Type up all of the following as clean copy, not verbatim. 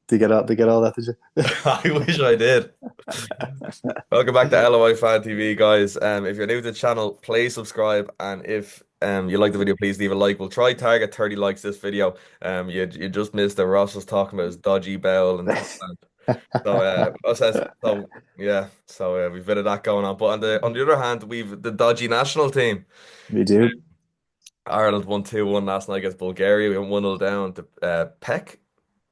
They get all that, did you? I wish I did. Welcome back to LOI Fan TV, guys. If you're new to the channel, please subscribe, and if you like the video, please leave a like. We'll try target 30 likes this video. You just missed that Ross was talking about his dodgy bowel and Thailand. So yeah, so we've a bit of that going on. But on the other hand, we've the dodgy national team. We do. Ireland won 2-1 last night against Bulgaria. We went 1-0 down to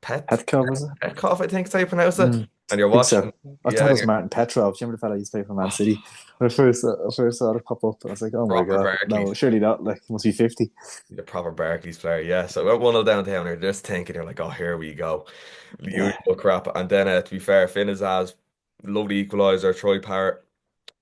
Petco, was it? Petkov, I think is how you pronounce it. Mm, And you're think so. watching, I thought yeah, it was Martin Petrov. Do you remember the fella who used to play for Man City? When I first saw it pop up, I was like, oh my proper God. No, Barclays. surely not. Like, it must be 50. The proper Barclays player, yeah. So we went 1-0 downtown. You're just thinking, you're like, oh, here we go. The Yeah. usual crap. And then, to be fair, Finn is as lovely equaliser. Troy Parrott,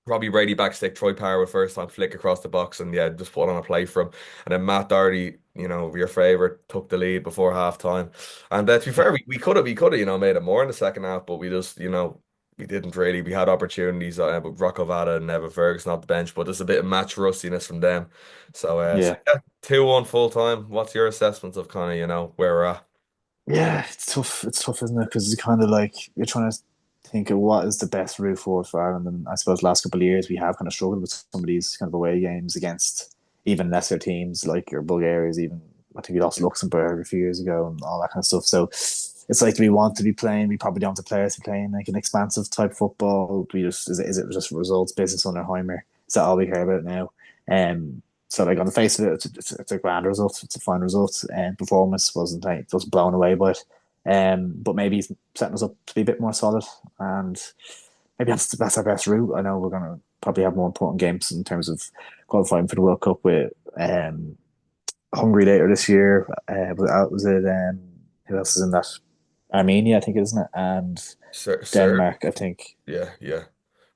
Robbie Brady backstick. Troy Parrott with first time flick across the box, and yeah, just put on a play for him. And then Matt Doherty, your favourite, took the lead before half time. And to be fair, we could have, made it more in the second half, but we just, we didn't really. We had opportunities, with Rocco Vada and Evan Ferguson off the bench, but there's a bit of match rustiness from them. So Yeah. yeah, 2-1 full time. What's your assessment of kind of, where we're at? Yeah, it's tough. It's tough, isn't it? Because it's kind of like you're trying to think of what is the best route forward for Ireland. And I suppose last couple of years we have kind of struggled with some of these kind of away games against even lesser teams like your Bulgaria's. Even I think we lost Luxembourg a few years ago and all that kind of stuff. So it's like, do we want to be playing? We probably don't have the players to be playing like an expansive type football. Do we just is it just results business under Heimer? Is that all we care about now? So like on the face of it, it's a grand result. It's a fine result, and performance wasn't like just blown away by it. But maybe he's setting us up to be a bit more solid, and maybe that's our best route. I know we're gonna probably have more important games in terms of qualifying for the World Cup with Hungary later this year. Was it who else is in that? Armenia, I think, isn't it? And Sir, Denmark, I think. yeah, yeah.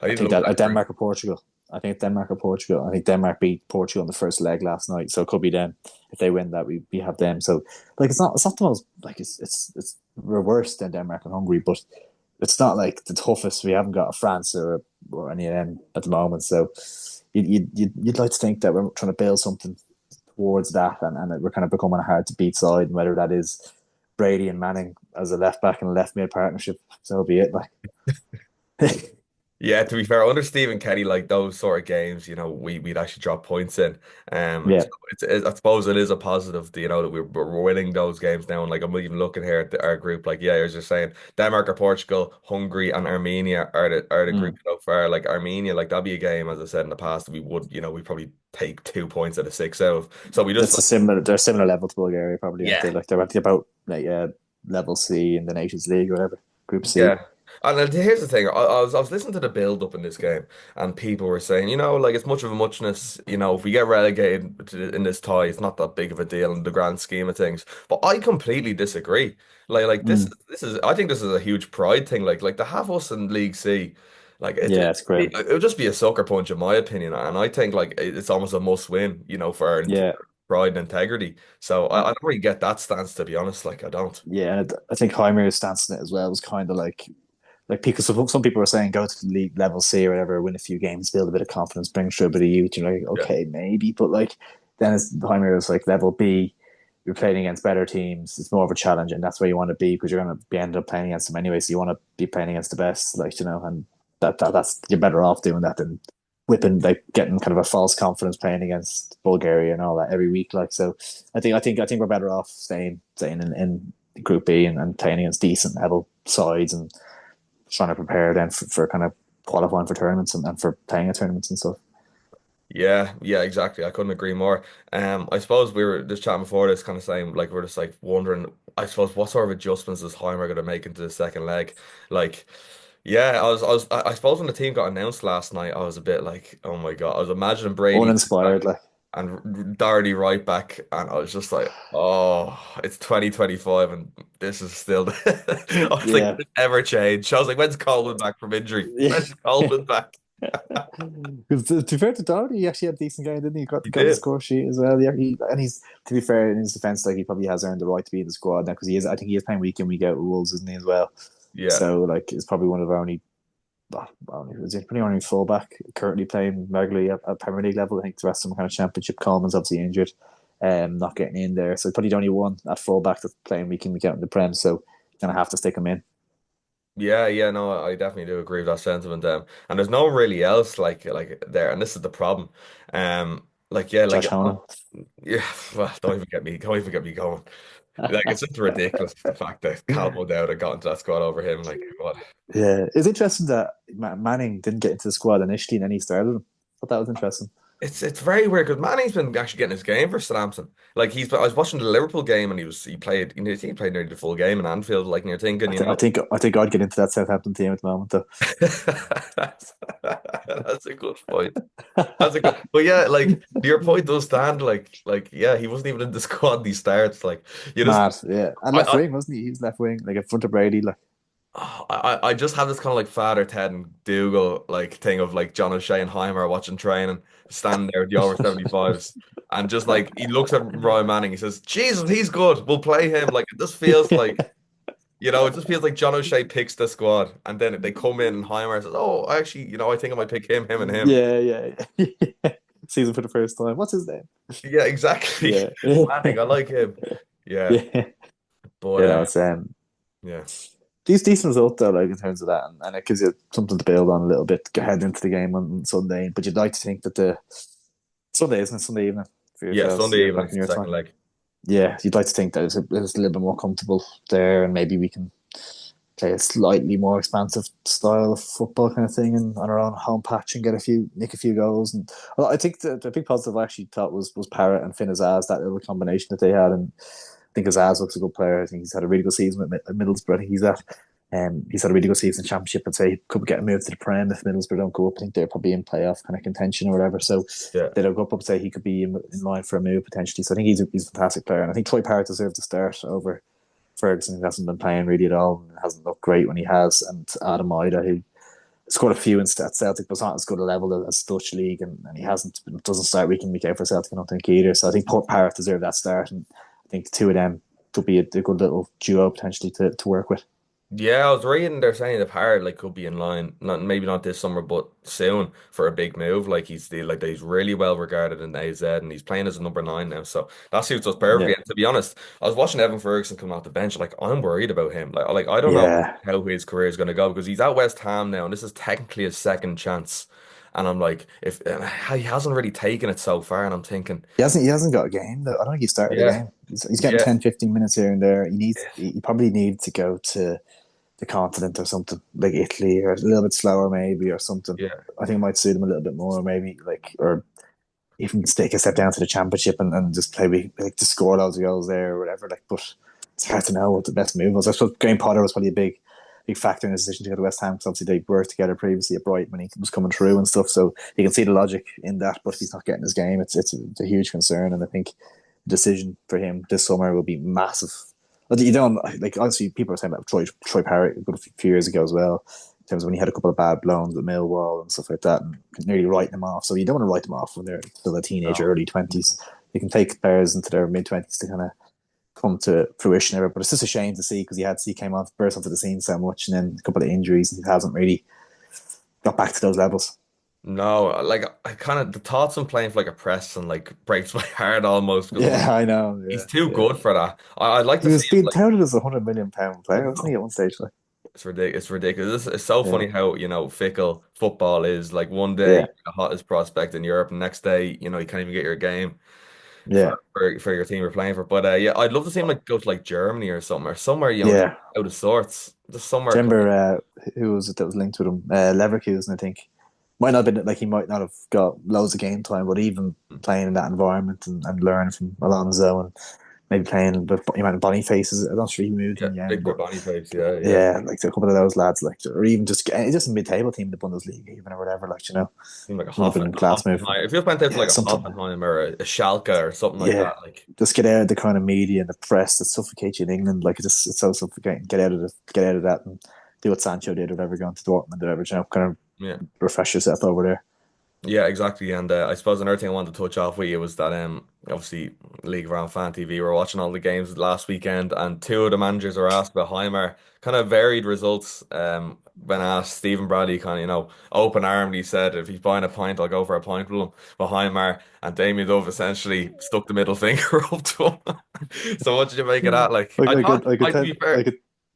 I I need to think look at that that group. Denmark or Portugal. I think Denmark or Portugal. I think Denmark beat Portugal in the first leg last night, so it could be them. If they win that, we have them. So like it's not the most like it's we're worse than Denmark and Hungary, but it's not like the toughest. We haven't got a France or any of them at the moment. So you'd like to think that we're trying to build something towards that, and we're kind of becoming a hard to beat side, and whether that is Brady and Manning as a left back and a left mid partnership, so be it. Like Yeah, to be fair, under Stephen Kenny, like those sort of games, we'd actually drop points in. yeah, So I suppose it is a positive, that we're winning those games now. And like I'm even looking here at our group, like yeah, I was just saying, Denmark or Portugal, Hungary and Armenia are the group mm. so far. Like Armenia, like that'd be a game, as I said in the past, we would, we probably take 2 points out of six out of. So we just It's a like, similar. They're a similar level to Bulgaria, probably, aren't they? yeah. Like they're at about like level C in the Nations League or whatever, Group C. Yeah. And then here's the thing, I was listening to the build up in this game, and people were saying, like it's much of a muchness, if we get relegated in this tie, it's not that big of a deal in the grand scheme of things. But I completely disagree. Like this, Mm. this is, I think this is a huge pride thing. Like to have us in League C, like Yeah, it's great. it would just be a sucker punch in my opinion, and I think like it's almost a must win, for our Yeah, pride and integrity. So I uh, don't really get that stance, to be honest. Like I don't. yeah. And I think Heimer's stance in it as well was kind of like because some people were saying go to the league level C or whatever, win a few games, build a bit of confidence, bring through a bit of youth. You're like, Yeah. okay, maybe, but like then it's Heimer was like level B. You're playing against better teams. It's more of a challenge, and that's where you want to be because you're going to be ended up playing against them anyway. So you want to be playing against the best, like and that's you're better off doing that than whipping like getting kind of a false confidence playing against Bulgaria and all that every week. Like so, I think we're better off staying in Group B and playing against decent level sides and trying to prepare then for kind of qualifying for tournaments and for playing at tournaments and stuff. Yeah, yeah, exactly. I couldn't agree more. I suppose we were just chatting before this, kind of saying like we're just like wondering, I suppose, what sort of adjustments is Heimer going to make into the second leg? Like, yeah, I suppose when the team got announced last night, I was a bit like, oh my God, I was imagining Brady Uninspired, back like and Doherty right back, and I was just like, oh, it's 2025, and this is still. I was like, yeah, did it ever change? I was like, when's Coleman back from injury? yeah. When's Coleman back? Because to be fair to Doherty, he actually had a decent game, didn't he? He Got the did. score sheet as well. Yeah, and he's to be fair in his defense, like he probably has earned the right to be in the squad now because he is. I think he is playing week in week out with Wolves, isn't he as well? Yeah. So like, it's probably one of our is it pretty only fullback currently playing regularly at Premier League level. I think the rest of them kind of Championship. Coleman's obviously injured, not getting in there. So probably the only one at fullback that's playing week in week out in the Prem. So gonna have to stick him in. Yeah, yeah, no, I definitely do agree with that sentiment. And there's no one really else like there, and this is the problem. Like yeah, like Josh Honan. yeah, well, don't even get me going. Like it's just ridiculous the fact that Cal O'Dowd had got into that squad over him. Like what? Yeah, it's interesting that Manning didn't get into the squad initially, and then he started him. I thought that was interesting. It's very weird because Manny's been actually getting his game for Southampton. Like I was watching the Liverpool game and he played he played nearly the full game in Anfield. Like and you're thinking, I think I'd get into that Southampton team at the moment, though. that's a good point. That's a good, but yeah, like your point does stand. Like yeah, he wasn't even in the squad. He starts like you just Mad, yeah. And left I wing, wasn't he? He was left wing, like in front of Brady. Like, I just have this kind of like Father Ted and Dougal like thing of like John O'Shea and Heimer watching training, standing there with the over 75s, and just like he looks at Ryan Manning, he says, Jesus, he's good. We'll play him. Like it just feels like it just feels like John O'Shea picks the squad, and then they come in and Heimer says, "Oh, actually, I think I might pick him, him, and him." yeah, yeah, yeah. Season for the first time. What's his name? Yeah, exactly. Yeah, yeah, Manning, I like him. Yeah, yeah. but You know, it's yeah, decent result though, like in terms of that, and it gives you something to build on a little bit. Go ahead into the game on Sunday, but you'd like to think that the Sunday isn't it? Sunday evening for yeah. yourselves. Sunday You're back evening's in the your second time. leg. Yeah, you'd like to think that it's a little bit more comfortable there, and maybe we can play a slightly more expansive style of football kind of thing and on our own home patch and nick a few goals. And well, I think the big positive I actually thought was Parrott and Finn Azaz, that little combination that they had. And I think Azaz looks a good player. I think he's had a really good season with Middlesbrough. I think he's had a really good season in Championship. I'd say he could get a move to the Prem if Middlesbrough don't go up. I think they're probably in playoff kind of contention or whatever. So Yeah. they don't go up. I'd say he could be in line for a move potentially. So I think he's a fantastic player. And I think Troy Parrott deserved to start over Ferguson, who hasn't been playing really at all and hasn't looked great when he has, and Adam Ida, who scored a few at Celtic, but not as good a level as Dutch League, and he doesn't start week in week out for Celtic, I don't think either. So I think Port Parrott deserved that start, and I think the two of them could be a good little duo potentially to work with. Yeah, I was reading they're saying the Parrot like could be in line, not maybe not this summer, but soon for a big move. Like he's really well regarded in AZ and he's playing as a number nine now. So that suits us Yeah, perfectly. And to be honest, I was watching Evan Ferguson come off the bench, like I'm worried about him. Like I don't know yeah. how his career is gonna go because he's at West Ham now and this is technically his second chance. And I'm like, if and he hasn't really taken it so far, and I'm thinking, He hasn't got a game though. I don't think he started a yeah, game. He's getting yeah, 10, 15 minutes here and there. He probably needs to go to the continent or something like Italy or a little bit slower maybe or something. yeah. I think it might suit him a little bit more, maybe like or even take a step down to the championship and just play like to score loads of goals there or whatever. Like, but it's hard to know what the best move was. I suppose Graham Potter was probably a big factor in his decision to go to West Ham because obviously they worked together previously at Brighton when he was coming through and stuff. So you can see the logic in that. But if he's not getting his game, it's a huge concern. And I think the decision for him this summer will be massive. But you don't like obviously people are saying about Troy Parrott a good few years ago as well in terms of when he had a couple of bad loans at Millwall and stuff like that, and nearly writing them off. So you don't want to write them off when they're still a teenager, No. early 20s. You can take players into their mid 20s to kind of come to fruition ever. But it's just a shame to see because he came off burst onto the scene so much, and then a couple of injuries, and he hasn't really got back to those levels. No, like I kind of the thoughts on playing for like a press and like breaks my heart almost because I'm like Yeah, I know. he's Yeah, too yeah. good for that. I'd like He to see was him being like touted as a £100 million I player, wasn't he, know at one stage? Like, it's ridiculous. It's ridiculous. It's so yeah, funny how fickle football is. Like one day yeah, you're the hottest prospect in Europe, and next day you can't even get your game yeah, for your team you're playing for. But yeah, I'd love to see him like go to like Germany or somewhere, somewhere just yeah. out of sorts, just somewhere. Remember who was it that was linked with him? Leverkusen, I think. Might not have been like he might not have got loads of game time, but even playing in that environment and learning from Alonso and maybe playing with you might Boniface. I'm not sure he moved Yeah, in the end, big but boy body types. Yeah, yeah. yeah, like a couple of those lads, like or even just a mid-table team in the Bundesliga, even or whatever. Like Seemed like a would have been a class move. Hoffenheim. If he was playing to Yeah, like a something. Hoffenheim or a Schalke or something like Yeah, that, like just get out of the kind of media and the press that suffocates you in England. Like it's so suffocating. Get out of that, and do what Sancho did, or whatever, going to Dortmund, or whatever. Kind of yeah. refresh yourself over there. Yeah, exactly. And I suppose another thing I wanted to touch off with you was that obviously League of Ireland Fan TV, we were watching all the games last weekend and two of the managers were asked about Heimer, kind of varied results when asked. Stephen Bradley kind of, open armed, he said if he's buying a pint, I'll go for a pint with him. But Heimer and Damien Dove essentially stuck the middle finger up to him. So what did you make of that? Like Like I I could thought I could to tell be fair,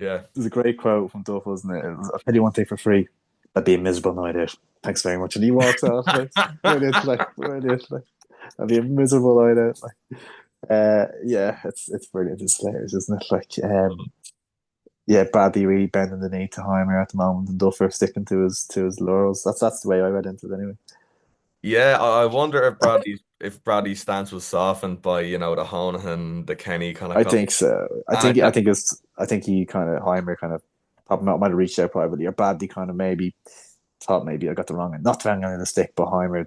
Yeah. There's a great quote from Duff, wasn't it? I'll tell you one thing for free. That'd be a miserable night out. Thanks very much. And he walks off like brilliant, like that'd be a miserable night out. Like yeah, it's brilliant. It's hilarious, isn't it? Like yeah, Bradley really bending the knee to Heimer at the moment, and Duffer sticking to his laurels. That's the way I read into it anyway. Yeah, I wonder if Bradley's stance was softened by, the Honohan, the Kenny kind of I comment. think so. And I think he kind of Heimer kind of probably might have reached out privately, or Bradley kind of maybe thought maybe I got the wrong end, not the wrong end of the stick, but Heimer,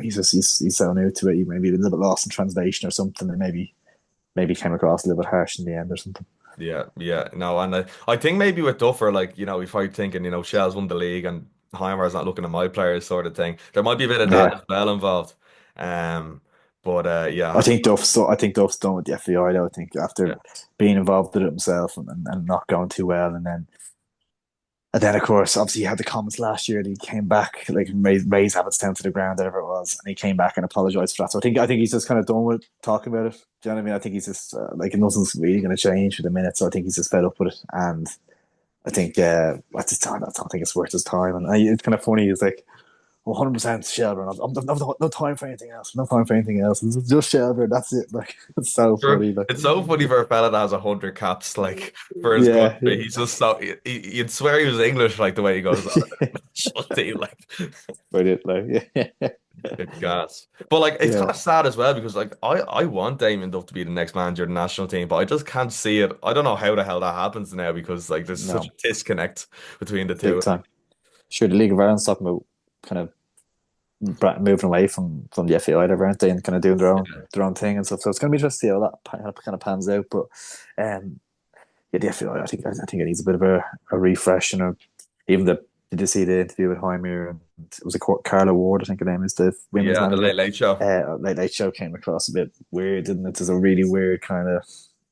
he's so new to it. He maybe a little bit lost in translation or something, and maybe came across a little bit harsh in the end or something. yeah, yeah, no, and I think maybe with Duffer, like, if I'm thinking, Shell's won the league and Heimer's not looking at my players sort of thing, there might be a bit of that as Yeah, well involved. Um, but yeah, I think Duff's so I think Duff's done with the FBI though. I think yeah, after being involved with it himself and not going too well, and then, of course, obviously, he had the comments last year that he came back, like raise habits down to the ground, whatever it was, and he came back and apologized for that. So I think he's just kind of done with talking about it. Do you know what I mean? I think he's just like nothing's really going to change for the minute. So I think he's just fed up with it, and I think I don't think it's worth his time. And it's kind of funny. It's like 100% Shelburne. I've no time for anything else. No time for anything else. It's just Shelburne. That's it. Like it's so sure. funny. Like It's so funny for a fella that has 100 caps, like, for his yeah, country. He's just so you'd swear he was English, like the way he goes on yeah. it. Shut you, like. Brilliant. Like yeah, Good gas. But like it's kind yeah. of sad as well because like I want Damien Duff to be the next manager of the national team, but I just can't see it. I don't know how the hell that happens now because like there's such a No, disconnect between the big two. time. Sure, the League of Ireland's talking about kind of moving away from the FAI, whatever, aren't they, and kind of doing their own thing and stuff. So it's going to be interesting to see how that kind of pans out. But yeah, the FAI, I think it needs a bit of a refresh and even the. Did you see the interview with Jaime? And it was a Carla Ward, I think her name is, the women's Yeah, the manager. Late Late Show. Late Late Show came across a bit weird, didn't it? There's a really weird kind of.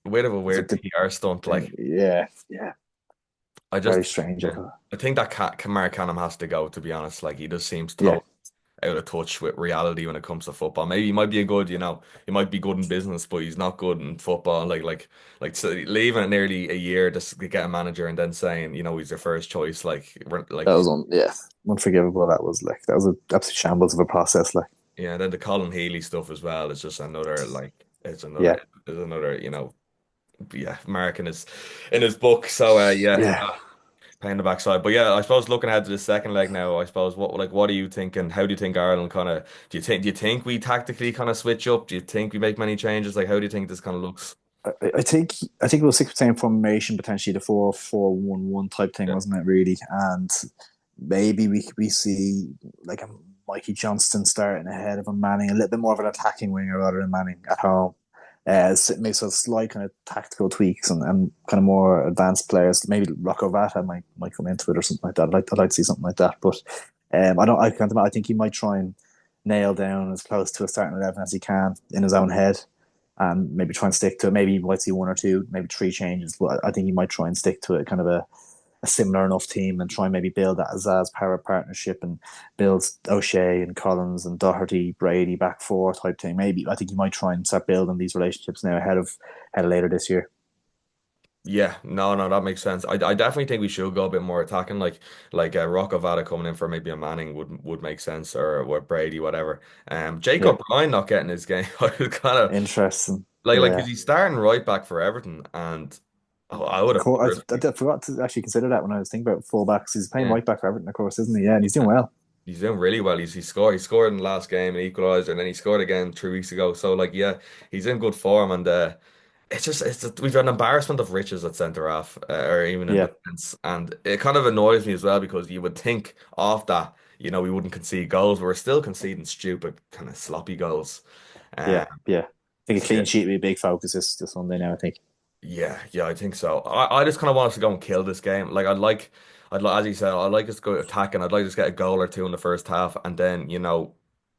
A bit of a It's like weird PR stunt. Like yeah, yeah, I very just strange. I yeah. thought. I think that Mark Canham has to go, to be honest. Like he just seems Yeah, totally out of touch with reality when it comes to football. Maybe he might be a good, he might be good in business, but he's not good in football. Like so leaving it nearly a year just to get a manager and then saying, he's their first choice. that was yeah, unforgivable. That was an absolute shambles of a process. Like Yeah, then the Colin Healy stuff as well. It's just another yeah, it's another, yeah, mark in his book. So yeah, yeah. pain in the backside. But yeah, I suppose looking ahead to the second leg now, I suppose what are you thinking? How do you think Ireland kind of do you think we tactically kind of switch up? Do you think we make many changes? Like how do you think this kind of looks? I think it was 6% formation, potentially the 4-4-1-1 type thing, Yeah. wasn't it? Really, and maybe we see like a Mikey Johnston starting ahead of a Manning, a little bit more of an attacking winger rather than Manning at home. So it makes a slight kind of tactical tweaks and kind of more advanced players. Maybe Rocco Vata might come into it or something like that. I'd like to see something like that, but I don't. I can't. I think he might try and nail down as close to a starting 11 as he can in his own head and maybe try and stick to it. Maybe you might see one or two, maybe three changes, but I think he might try and stick to it, kind of a similar enough team and try and maybe build that Azaz power partnership and build O'Shea and Collins and Doherty, Brady back four type thing. Maybe I think he might try and start building these relationships now ahead of later this year. Yeah, no, that makes sense. I definitely think we should go a bit more attacking, like Rocco Vata coming in for maybe a Manning would make sense or what Brady, whatever. Yeah, Jacob Bryan not getting his game. I was kind of interesting. like because Yeah, he's starting right back for Everton, and I would of have course. I forgot to actually consider that when I was thinking about fullbacks. He's playing yeah. right back for Everton, of course, isn't he? Yeah, and he's doing well. He's doing really well. He scored in the last game and equalizer, and then he scored again 3 weeks ago. So like yeah, he's in good form, and we've an embarrassment of riches at centre half or even in Yeah, defence, and it kind of annoys me as well because you would think off that we wouldn't concede goals, but we're still conceding stupid kind of sloppy goals. Um, yeah. I think a so yeah, clean sheet would be a big focus this Sunday now. I think. yeah, I think so. I just kind of want us to go and kill this game. Like as you said, I'd like us to go attacking. I'd like us to get a goal or two in the first half, and then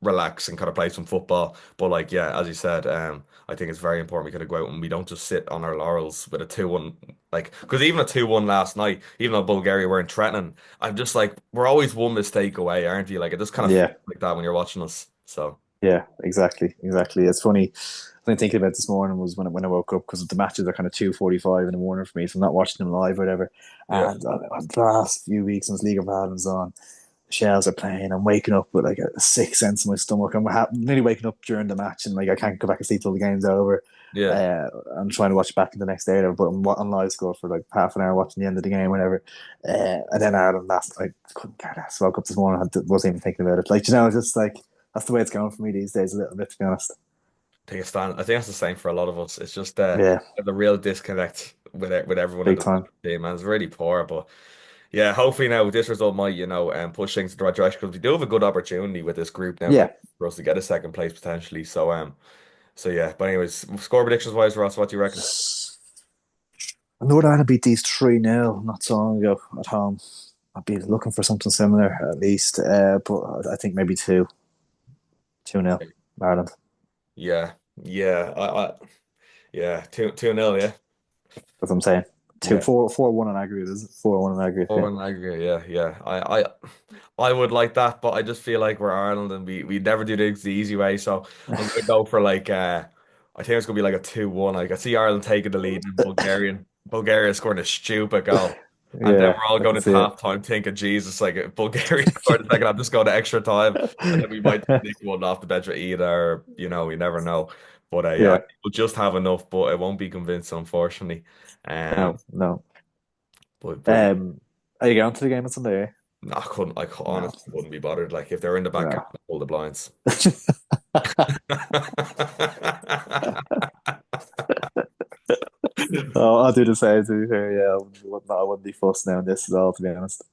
relax and kind of play some football. But like yeah, as you said, I think it's very important we kind of go out and we don't just sit on our laurels with a 2-1. Like because even a 2-1 last night, even though Bulgaria weren't threatening, I'm just like we're always one mistake away, aren't we? Like it just kind of feels Yeah, like that when you're watching us. So yeah, exactly. It's funny. Something thinking about this morning was when I woke up because the matches are kind of 2:45 in the morning for me, so I'm not watching them live or whatever. Yeah, And the last few weeks since League of Ireland's on, Shells are playing. I'm waking up with like a sick sense in my stomach. I'm nearly waking up during the match, and like I can't go back and sleep till the game's over. yeah. I'm trying to watch it back the next day, but I'm on live score for like half an hour watching the end of the game, whatever. And then Ireland last, I couldn't care less. Woke up this morning, wasn't even thinking about it. Like just like that's the way it's going for me these days, a little bit, to be honest. I think that's the same for a lot of us. It's just Yeah, the real disconnect with everyone in big the time. team, and it's really poor. But yeah, hopefully now this result might, push things in the right direction because we do have a good opportunity with this group now Yeah, for us to get a second place potentially. So yeah. But anyways, score predictions wise, Ross, what do you reckon? Northern Ireland beat these 3-0 not so long ago at home. I'd be looking for something similar at least, but I think maybe 2-0 Ireland. Yeah, yeah, yeah, two nil, yeah, That's what I'm saying. Two, yeah. 4-1 on aggregate, is it? 4-1 on aggregate, Oh, yeah. and I agree. Yeah, yeah. I would like that, but I just feel like we're Ireland and we never do things the easy way. So I'm gonna go for like I think it's gonna be like a 2-1. Like I see Ireland taking the lead and Bulgaria scoring a stupid goal. And then Yeah, we're all I going can into see it. halftime thinking, Jesus, like if Bulgaria scored a second, I'm just going to extra time. And then we might nick one off the bench with either, you never know. But yeah, Yeah, we'll just have enough, but it won't be convincing, unfortunately. no, Um, no. but yeah. Um, are you going to the game on Sunday? No, I No, honestly couldn't be bothered. Like if they're in the back no. garden, I'd pull the blinds. Oh, I'll do the same to be fair. Yeah, I wouldn't be fussed now on this at all, to be honest.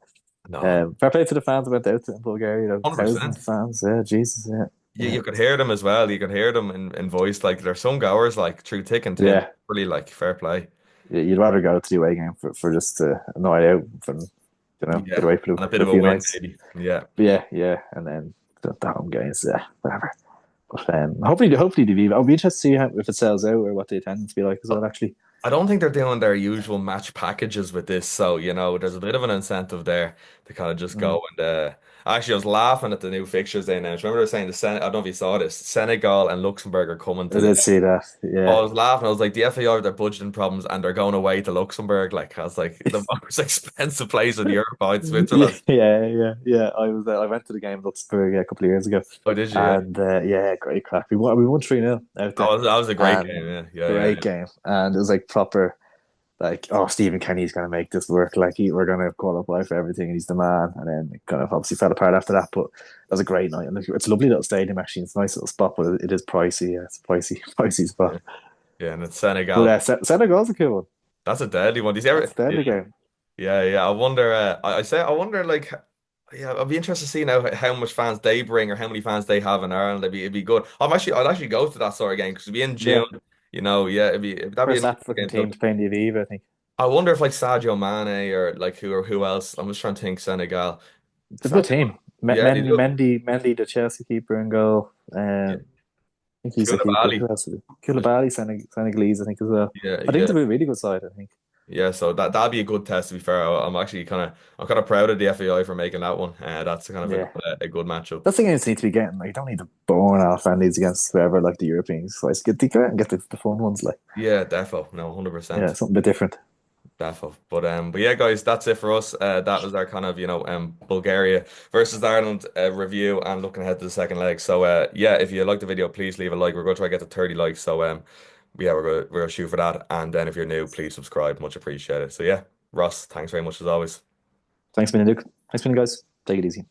No, Fair play to the fans who went out to Bulgaria. 100%. Thousands of fans. Yeah, Jesus. Yeah, You could hear them as well. You could hear them in voice. Like there's some goers like through thick and thin. yeah. Really like fair play. Yeah, you'd rather go to the away game for just a night out than get Yeah, away for and a bit for a of a few win nights. maybe. Yeah. But yeah, and then the home games, yeah, whatever. But hopefully the Viva. I'll be interested to see if it sells out or what the attendance be like as well. Actually, I don't think they're doing their usual match packages with this, so there's a bit of an incentive there to kind of just mm. go and actually I was laughing at the new fixtures they announced. Remember they were saying I don't know if you saw this, Senegal and Luxembourg are coming I to the did see that. Oh, I Yeah, was laughing. I was like, the FAI have their budgeting problems and they're going away to Luxembourg. Like, I was like, the most expensive place in Europe, out yeah, Switzerland. yeah. I went to the game in Luxembourg a couple of years ago, Oh, did you? Yeah. and yeah, great crack. We won 3-0 out there, That was a great and game. Yeah, yeah, yeah, great game, and it was like proper. Like, oh, Stephen Kenny's going to make this work. Like, we're going to qualify for everything, and he's the man. And then it kind of obviously fell apart after that. But that was a great night. And it's a lovely little stadium, actually. It's a nice little spot, but it is pricey. Yeah, it's a pricey, pricey yeah. spot. Yeah, and it's But Senegal. Senegal's a cool one. That's a deadly one. Do you see That's a yeah, deadly game. yeah, yeah. I wonder. I wonder. Like, yeah, I'd be interested to see now how much fans they bring or how many fans they have in Ireland. It'd be good. I'd actually go to that sort of game because it'd be in Yeah, June. Yeah, that'd be a first nice African game. team to play in the Aviva, I think. I wonder if like Sadio Mane or like who else. I'm just trying to think. Senegal. It's a good Sadio, team. yeah, they do. Mendy, the Chelsea keeper in goal. Yeah. I think he's a keeper. Koulibaly. Who else? Koulibaly, Senegalese, I think, as well. Yeah, I think yeah, they're a really good side, I think. yeah. So that'd be a good test. To be fair, I'm kind of proud of the FAI for making that one. That's kind of Yeah. a good matchup. That's the games they need to be getting. Like, you don't need the boring off friendlies against whoever, like the Europeans. So it's get go out and get the fun ones. Like, Yeah, defo. No, yeah, 100%. something a bit different. Defo. But yeah, guys, that's it for us. That was our kind of Bulgaria versus Ireland review and looking ahead to the second leg. So yeah, if you like the video, please leave a like. We're going to try to get to 30 likes. So yeah, we're gonna shoot for that. And then if you're new, please subscribe. Much appreciated. So yeah, Ross, thanks very much as always. Thanks, Luke. Thanks, guys. Take it easy.